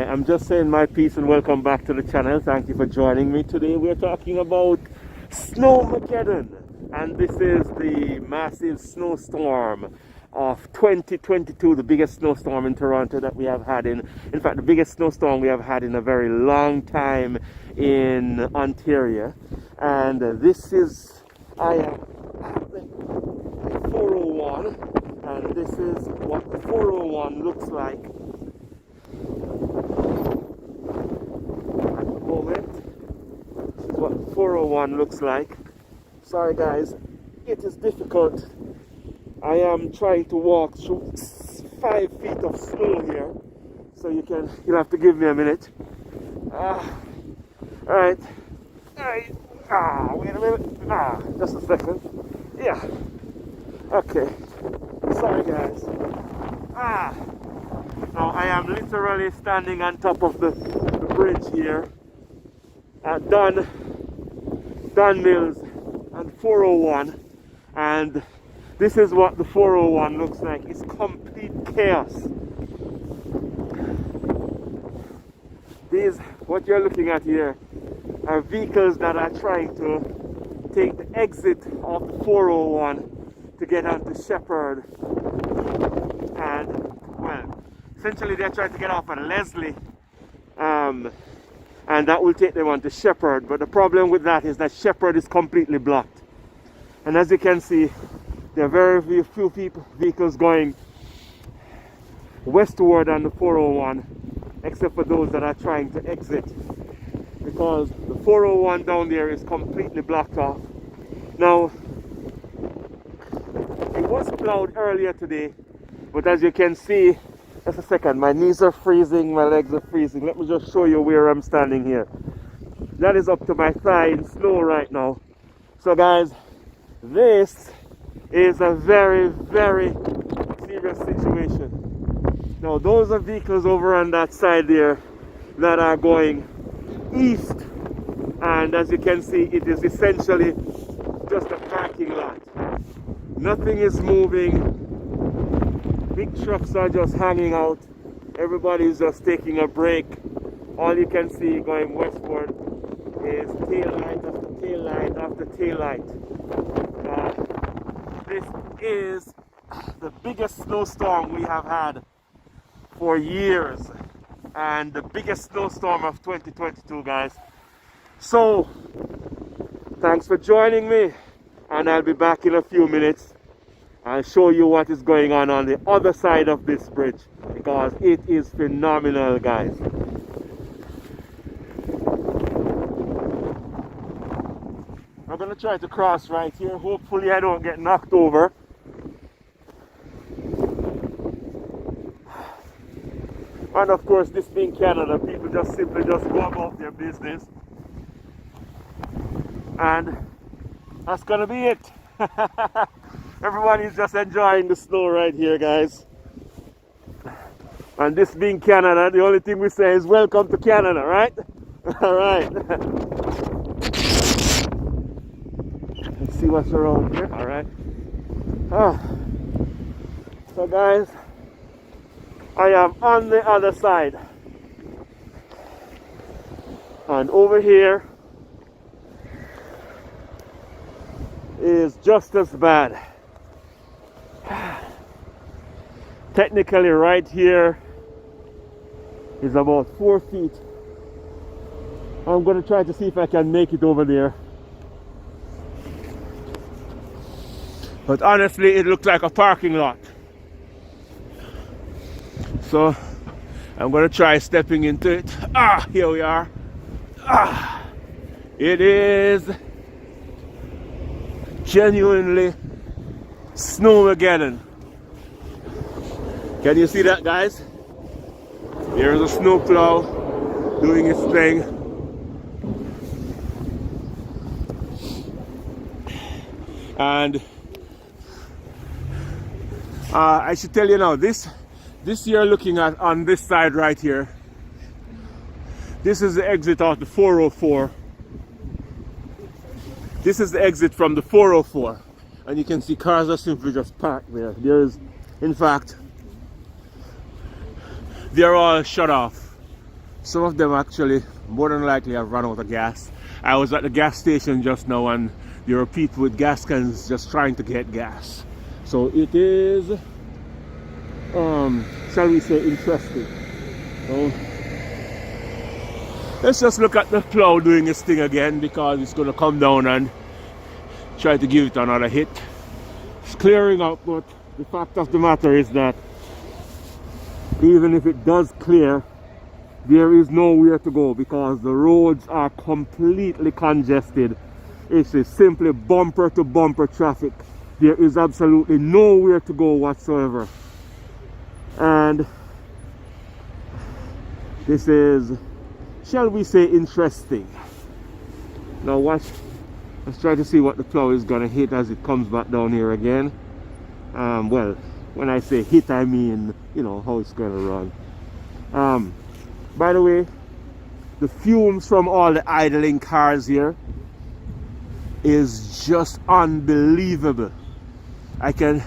Alright, I'm just saying my piece and welcome back to the channel. Thank you for joining me. Today we're talking about Snowmageddon, and this is the massive snowstorm of 2022, the biggest snowstorm in Toronto that we have had in fact the biggest snowstorm we have had in a very long time in Ontario. And this is, I am at the 401, and this is what the 401 looks like at the moment. This is what the 401 looks like. Sorry guys, it is difficult. I am trying to walk through 5 feet of snow here, so you'll have to give me a minute. Alright. Wait a minute. Just a second. Yeah. Okay. Sorry guys. Now I am literally standing on top of the bridge here at Don Mills and 401, and this is what the 401 looks like. It's complete chaos. These, what you're looking at here, are vehicles that are trying to take the exit of the 401 to get onto Shepherd. And, well, essentially they're trying to get off at Leslie. And that will take them onto Shepherd. But the problem with that is that Shepherd is completely blocked. And as you can see, there are very few vehicles going westward on the 401, except for those that are trying to exit, because the 401 down there is completely blocked off. Now, it was plowed earlier today, but as you can see, just a second, my knees are freezing, my legs are freezing. Let me just show you where I'm standing here. That is up to my thigh in snow right now. So guys, this is a very, very serious situation. Now those are vehicles over on that side there that are going east, and as you can see, it is essentially just a parking lot. Nothing is moving. Big trucks are just hanging out. Everybody's just taking a break. All you can see going westward is tail light after tail light after tail light. This is the biggest snowstorm we have had for years, and the biggest snowstorm of 2022, guys. So thanks for joining me, and I'll be back in a few minutes. I'll show you what is going on the other side of this bridge, because it is phenomenal, guys. I'm gonna try to cross right here. Hopefully I don't get knocked over. And of course, this being Canada, people just simply go about their business. And that's gonna be it. Everybody's just enjoying the snow right here, guys. And this being Canada, the only thing we say is welcome to Canada, right? Alright. Let's see what's around here. Alright. So guys, I am on the other side. And over here is just as bad. Technically right here is about 4 feet. I'm going to try to see if I can make it over there. But honestly, it looks like a parking lot. So I'm going to try stepping into it. Here we are. It is genuinely Snowmageddon. Can you see that, guys? There's a snowplow doing its thing. And I should tell you now, this you're looking at on this side right here, this is the exit of the 404. This is the exit from the 404, and you can see cars are simply just parked there. There's, in fact, they're all shut off. Some of them actually more than likely have run out of gas. I was at the gas station just now and there are people with gas cans just trying to get gas. So it is, shall we say, interesting. So let's just look at the plow doing its thing again, because it's going to come down and try to give it another hit. It's clearing up, but the fact of the matter is that even if it does clear, there is nowhere to go because the roads are completely congested. It is simply bumper to bumper traffic. There is absolutely nowhere to go whatsoever. And this is, shall we say, interesting. Now watch, let's try to see what the plow is going to hit as it comes back down here again. Well, when I say hit, I mean, you know, how it's going to run. By the way, the fumes from all the idling cars here is just unbelievable. I can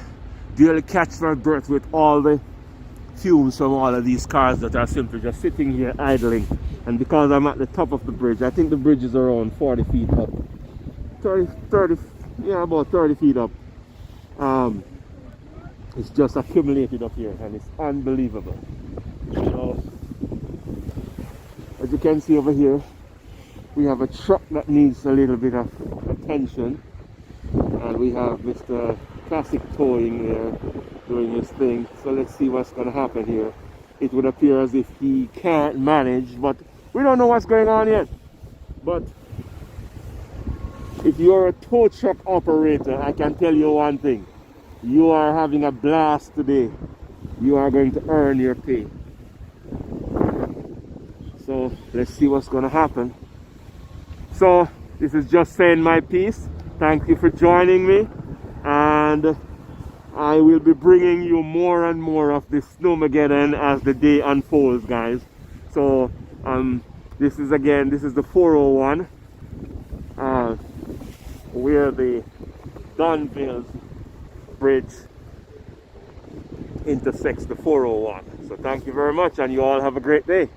barely catch my breath with all the fumes from all of these cars that are simply just sitting here idling. And because I'm at the top of the bridge, I think the bridge is around 40 feet up. 30, yeah, about 30 feet up. It's just accumulated up here and it's unbelievable. So, as you can see over here, we have a truck that needs a little bit of attention, and we have Mr. Classic Towing there doing his thing. So let's see what's going to happen here. It would appear as if he can't manage, but we don't know what's going on yet. But if you're a tow truck operator, I can tell you one thing: you are having a blast today. You are going to earn your pay. So let's see what's going to happen. So this is just saying my piece. Thank you for joining me, and I will be bringing you more and more of this Snowmageddon as the day unfolds, guys. So this is the 401 where the Dunville Bridge intersects the 401. So thank you very much, and you all have a great day.